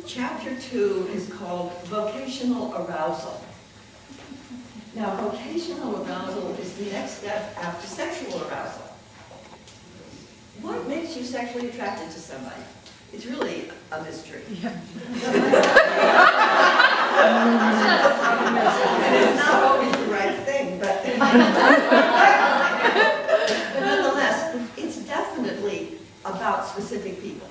Chapter 2 is called Vocational Arousal. Now, vocational arousal is the next step after sexual arousal. What makes you sexually attracted to somebody? It's really a mystery. And it's not always the right thing, but nonetheless, it's definitely about specific people.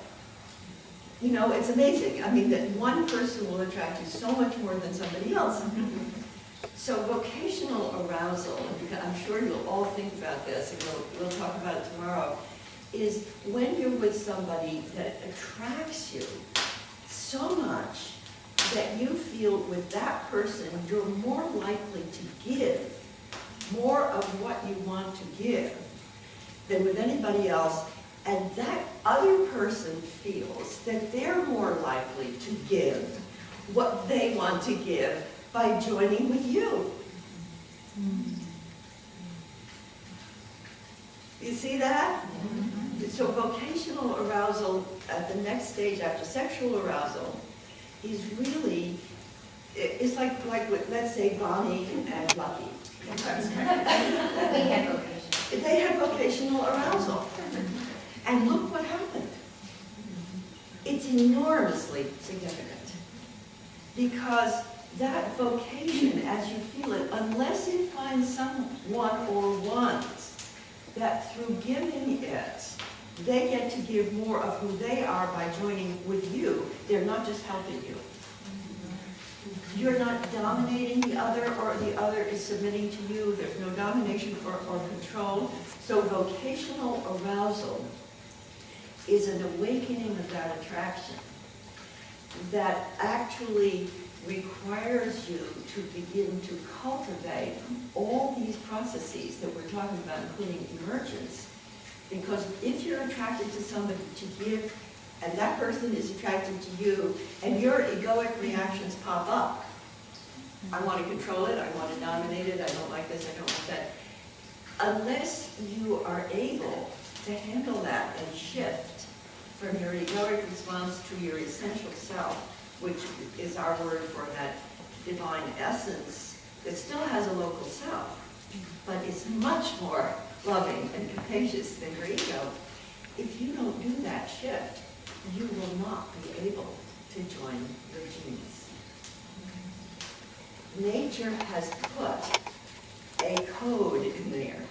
You know, it's amazing. I mean, that one person will attract you so much more than somebody else. So vocational arousal, and I'm sure you'll all think about this, and we'll talk about it tomorrow, is when you're with somebody that attracts you so much that you feel with that person you're more likely to give more of what you want to give than with anybody else, and that other person feels that they're more likely to give what they want to give by joining with you. You see that? So vocational arousal at the next stage after sexual arousal is really, it's like with, let's say, Bonnie and Lucky. They had vocational arousal. And look what happened. It's enormously significant. Because that vocation, as you feel it, unless you find someone or ones that through giving it, they get to give more of who they are by joining with you. They're not just helping you. You're not dominating the other, or the other is submitting to you. There's no domination or control. So vocational arousal is an awakening of that attraction that actually requires you to begin to cultivate all these processes that we're talking about, including emergence. Because if you're attracted to somebody to give, and that person is attracted to you, and your egoic reactions pop up, I want to control it, I want to dominate it, I don't like this, I don't like that. Unless you are able to handle that and shift from your egoic response to your essential self, which is our word for that divine essence that still has a local self, but is much more loving and capacious than your ego. If you don't do that shift, you will not be able to join your genius. Nature has put a code in there